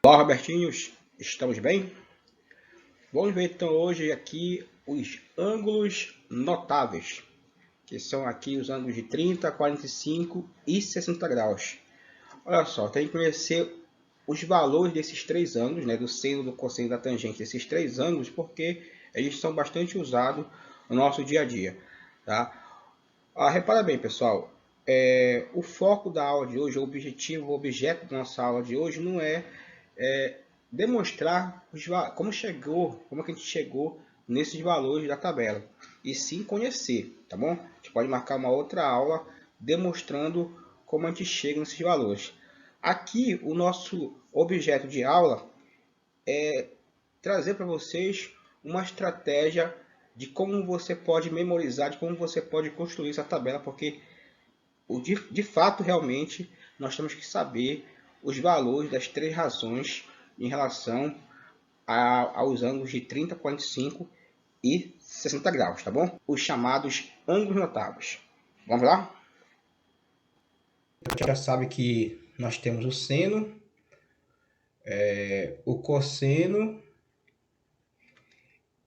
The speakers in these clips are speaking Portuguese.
Olá, Robertinhos, estamos bem? Vamos ver então hoje aqui os ângulos notáveis, que são aqui os ângulos de 30, 45 e 60 graus. Olha só, tem que conhecer os valores desses três ângulos, né, do seno, do cosseno e da tangente desses três ângulos, porque eles são bastante usados no nosso dia a dia. Tá? Repara bem, pessoal, o foco da aula de hoje, o objetivo, o objeto da nossa aula de hoje não é demonstrar como que a gente chegou nesses valores da tabela, e sim conhecer, tá bom? A gente pode marcar uma outra aula demonstrando como a gente chega nesses valores. Aqui o nosso objeto de aula é trazer para vocês uma estratégia de como você pode memorizar, de como você pode construir essa tabela, porque de fato, realmente, nós temos que saber os valores das três razões em relação aos ângulos de 30, 45 e 60 graus, tá bom? Os chamados ângulos notáveis. Vamos lá? A gente já sabe que nós temos o seno, o cosseno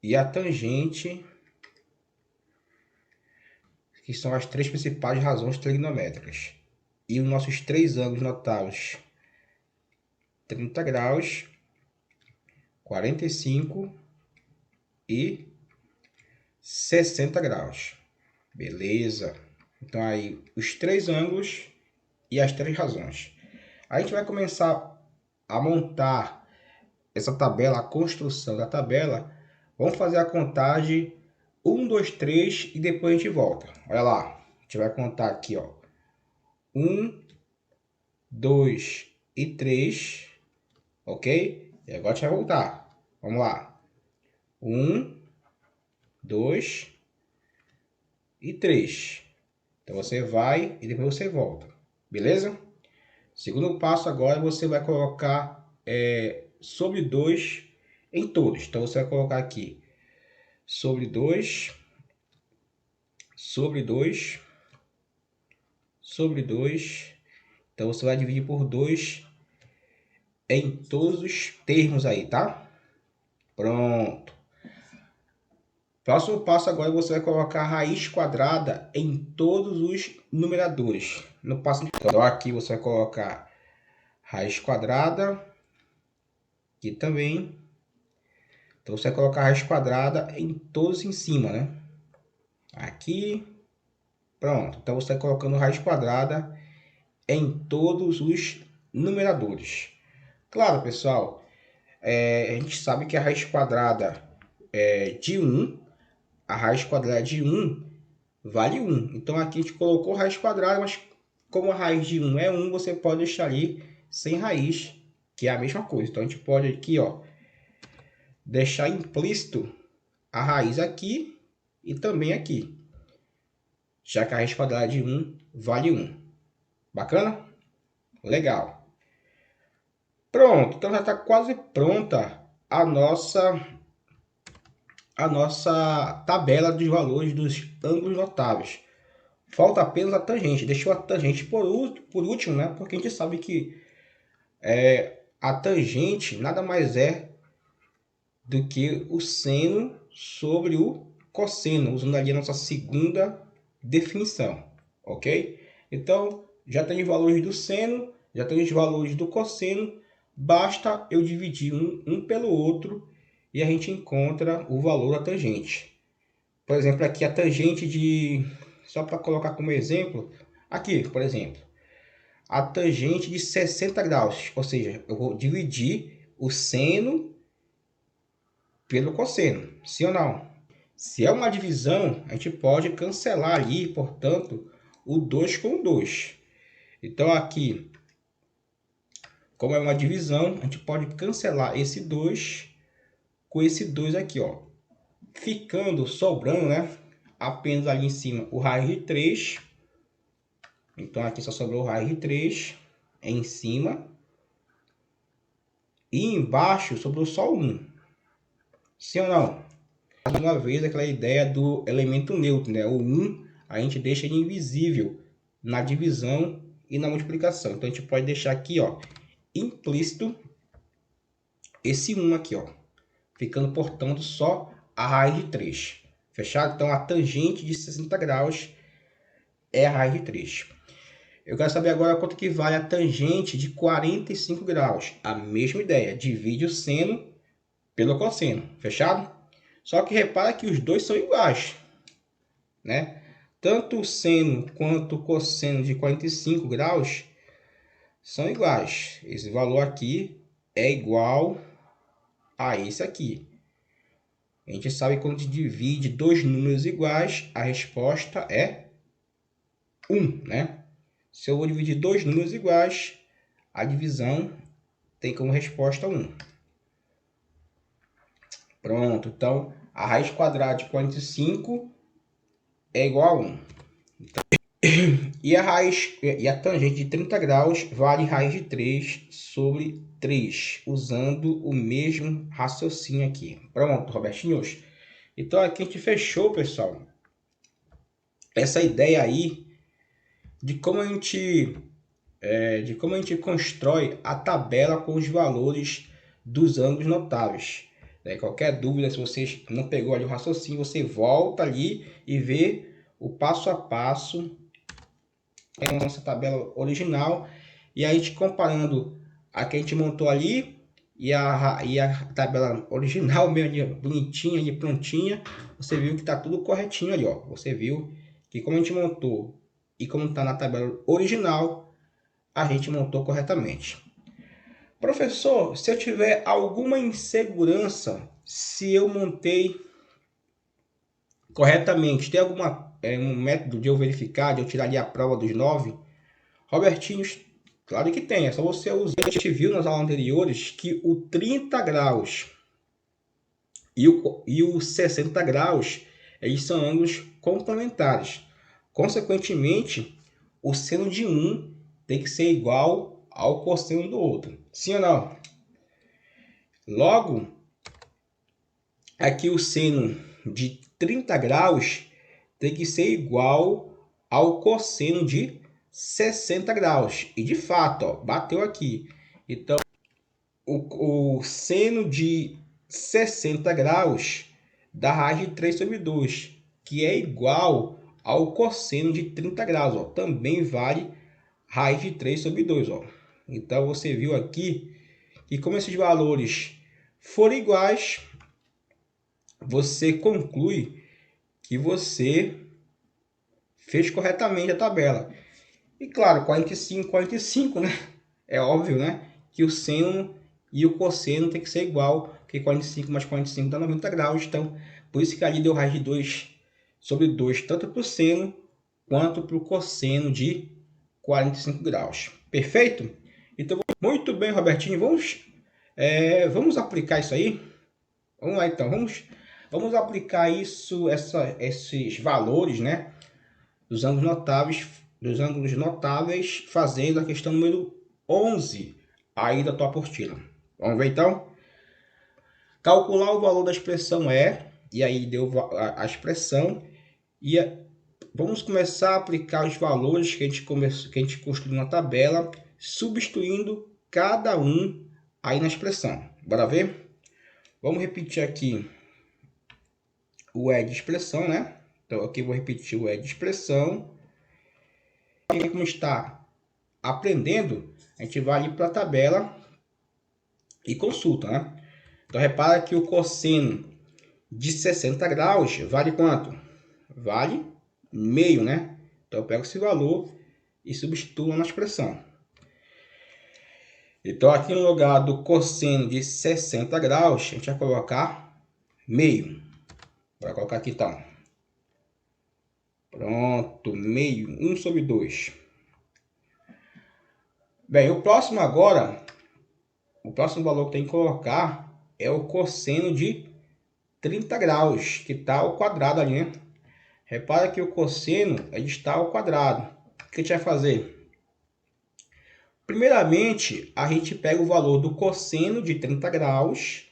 e a tangente, que são as três principais razões trigonométricas. E os nossos três ângulos notáveis: 30 graus, 45 e 60 graus. Beleza? Então aí os três ângulos e as três razões. A gente vai começar a montar essa tabela, a construção da tabela. Vamos fazer a contagem 1, 2, 3 e depois a gente volta. Olha lá, a gente vai contar aqui, ó. 1, 2 e 3, ok? E agora a gente vai voltar. Vamos lá. 1, 2 e 3. Então você vai e depois você volta. Beleza? Segundo passo agora, você vai colocar sobre 2 em todos. Então você vai colocar aqui sobre 2, sobre 2, sobre 2. Então você vai dividir por 2 em todos os termos aí, tá? Pronto. Próximo passo agora, você vai colocar a raiz quadrada em todos os numeradores. No passo então, aqui você vai colocar raiz quadrada, aqui também. Então você vai colocar a raiz quadrada em todos em cima, né? Aqui, pronto. Então você vai colocando raiz quadrada em todos os numeradores. Claro, pessoal, a gente sabe que a raiz quadrada de 1, a raiz quadrada de 1 vale 1. Então aqui a gente colocou raiz quadrada, mas como a raiz de 1 é 1, você pode deixar ali sem raiz, que é a mesma coisa. Então a gente pode aqui, ó, deixar implícito a raiz aqui e também aqui, já que a raiz quadrada de 1 vale 1. Bacana? Legal. Pronto, então já está quase pronta a nossa tabela dos valores dos ângulos notáveis. Falta apenas a tangente. Deixou a tangente por último, né? Porque a gente sabe que a tangente nada mais é do que o seno sobre o cosseno, usando ali a nossa segunda definição, ok? Então, já tem os valores do seno, já tem os valores do cosseno, basta eu dividir um pelo outro e a gente encontra o valor da tangente. Por exemplo, aqui a tangente de... Só para colocar como exemplo, aqui, por exemplo, a tangente de 60 graus, ou seja, eu vou dividir o seno pelo cosseno, sim ou não? Se é uma divisão, a gente pode cancelar ali, portanto, o 2 com o 2. Então aqui, como é uma divisão, a gente pode cancelar esse 2 com esse 2 aqui, ó. Ficando, sobrando, né? Apenas ali em cima o raiz de 3. Então aqui só sobrou o raiz de 3 em cima. E embaixo sobrou só 1. Sim ou não? Mais uma vez aquela ideia do elemento neutro, né? O 1 a gente deixa ele invisível na divisão e na multiplicação. Então a gente pode deixar aqui, ó, implícito esse 1 aqui, ó, ficando, portanto, só a raiz de 3. Fechado? Então, a tangente de 60 graus é a raiz de 3. Eu quero saber agora quanto que vale a tangente de 45 graus. A mesma ideia, divide o seno pelo cosseno. Fechado? Só que repara que os dois são iguais, né? Tanto o seno quanto o cosseno de 45 graus são iguais. Esse valor aqui é igual a esse aqui. A gente sabe que quando a gente divide dois números iguais, a resposta é 1, né? Se eu vou dividir dois números iguais, a divisão tem como resposta 1. Pronto, então a raiz quadrada de 45 é igual a 1. E a tangente de 30 graus vale raiz de 3 sobre 3, usando o mesmo raciocínio aqui. Pronto, Robertinhos. Então aqui a gente fechou, pessoal, essa ideia aí de como a gente constrói a tabela com os valores dos ângulos notáveis. Qualquer dúvida, se você não pegou ali o raciocínio, você volta ali e vê o passo a passo da nossa tabela original. E a gente comparando a que a gente montou ali e a tabela original, meio bonitinha e prontinha, você viu que está tudo corretinho ali, ó. Você viu que como a gente montou e como está na tabela original, a gente montou corretamente. Professor, se eu tiver alguma insegurança, se eu montei corretamente, tem um método de eu verificar, de eu tirar ali a prova dos 9? Robertinhos, claro que tem, é só você usar. A gente viu nas aulas anteriores que o 30 graus e o 60 graus, eles são ângulos complementares. Consequentemente, o seno de um tem que ser igual ao cosseno do outro. Sim ou não? Logo, aqui o seno de 30 graus tem que ser igual ao cosseno de 60 graus. E de fato, ó, bateu aqui. Então, o seno de 60 graus dá raiz de 3 sobre 2, que é igual ao cosseno de 30 graus. Ó. Também vale raiz de 3 sobre 2. Ó. Então, você viu aqui que como esses valores forem iguais, você conclui que você fez corretamente a tabela. E claro, 45, 45, né? É óbvio, né? Que o seno e o cosseno tem que ser igual, porque 45 mais 45 dá 90 graus. Então, por isso que ali deu raiz de 2 sobre 2, tanto para o seno quanto para o cosseno de 45 graus. Perfeito? Então, muito bem, Robertinho. Vamos aplicar isso aí? Vamos lá, então. Vamos aplicar esses valores, né? Dos ângulos notáveis, fazendo a questão número 11 aí da tua apostila. Vamos ver então? Calcular o valor da expressão e aí deu a expressão, vamos começar a aplicar os valores que a gente construiu na tabela, substituindo cada um aí na expressão. Bora ver? Vamos repetir aqui o de expressão, né? Então aqui eu vou repetir o de expressão. E como está aprendendo, a gente vai ali para a tabela e consulta, né? Então repara que o cosseno de 60 graus vale quanto? Vale meio, né? Então eu pego esse valor e substituo na expressão. Então aqui no lugar do cosseno de 60 graus, a gente vai colocar meio. Vai colocar aqui então. Pronto, meio, 1 sobre 2. Bem, o próximo valor que tem que colocar é o cosseno de 30 graus, que está ao quadrado ali, né? Repara que o cosseno está ao quadrado. O que a gente vai fazer? Primeiramente, a gente pega o valor do cosseno de 30 graus,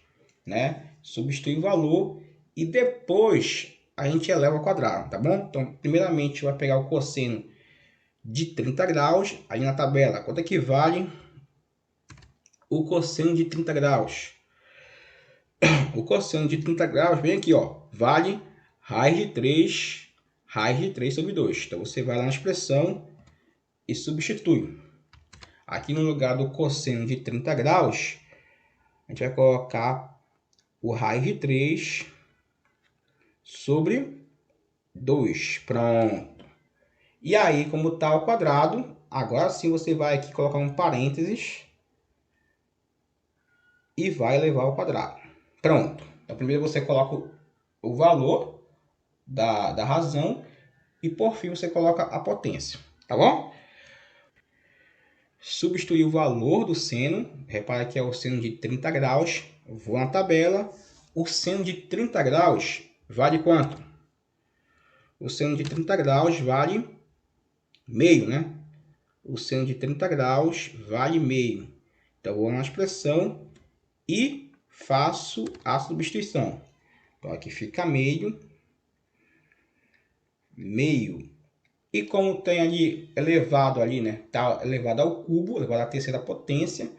né? Substitui o valor e depois a gente eleva ao quadrado, tá bom? Então, primeiramente, vai pegar o cosseno de 30 graus, aí na tabela, quanto é que vale o cosseno de 30 graus? o cosseno de 30 graus vem aqui, ó, vale raiz de 3 sobre 2. Então, você vai lá na expressão e substitui. Aqui no lugar do cosseno de 30 graus, a gente vai colocar o raiz de 3 sobre 2. Pronto. E aí, como está ao quadrado, agora sim você vai aqui colocar um parênteses e vai elevar ao quadrado. Pronto. Então, primeiro você coloca o valor da razão e, por fim, você coloca a potência. Tá bom? Substituir o valor do seno. Repara que é o seno de 30 graus. Vou na tabela. O seno de 30 graus vale quanto? O seno de 30 graus vale meio, né? O seno de 30 graus vale meio. Então, vou na expressão e faço a substituição. Então, aqui fica meio. E como tem ali elevado ali, né? Tá elevado ao cubo, elevado à terceira potência.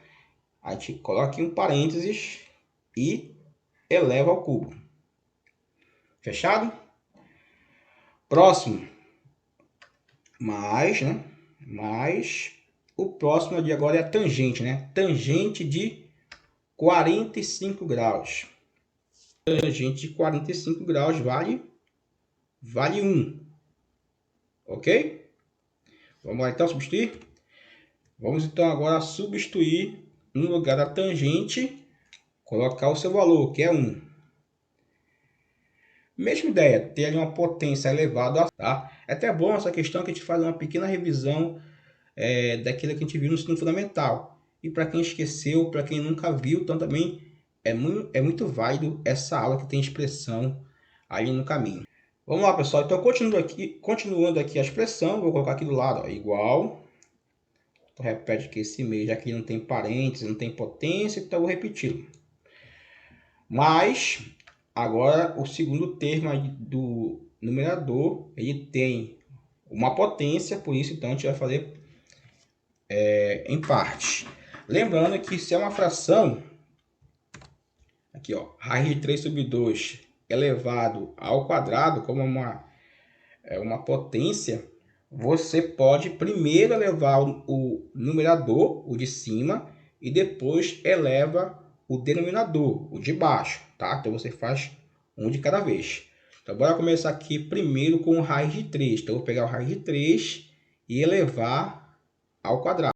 A gente coloca aqui um parênteses e eleva ao cubo. Fechado? Próximo. Mais, né? Mais. O próximo ali agora é a tangente, né? Tangente de 45 graus. Tangente de 45 graus vale 1. Ok? Vamos lá então substituir? Vamos então agora substituir no lugar da tangente, colocar o seu valor, que é 1. Mesma ideia, ter ali uma potência elevada, tá? É até bom essa questão que a gente faz uma pequena revisão daquilo que a gente viu no ensino fundamental. E para quem esqueceu, para quem nunca viu, então também é muito válido essa aula que tem expressão ali no caminho. Vamos lá, pessoal. Então, continuando aqui a expressão, vou colocar aqui do lado, ó, igual. Então, repete aqui esse meio, já que não tem parênteses, não tem potência, então eu vou repetir. Mas, agora, o segundo termo aí do numerador, ele tem uma potência, por isso, então, a gente vai fazer em parte. Lembrando que se é uma fração, aqui, ó, raiz de 3 sobre 2 elevado ao quadrado, como uma potência, você pode primeiro elevar o numerador, o de cima, e depois eleva o denominador, o de baixo, tá? Então você faz um de cada vez. Então bora começar aqui primeiro com o raiz de 3. Então eu vou pegar o raiz de 3 e elevar ao quadrado.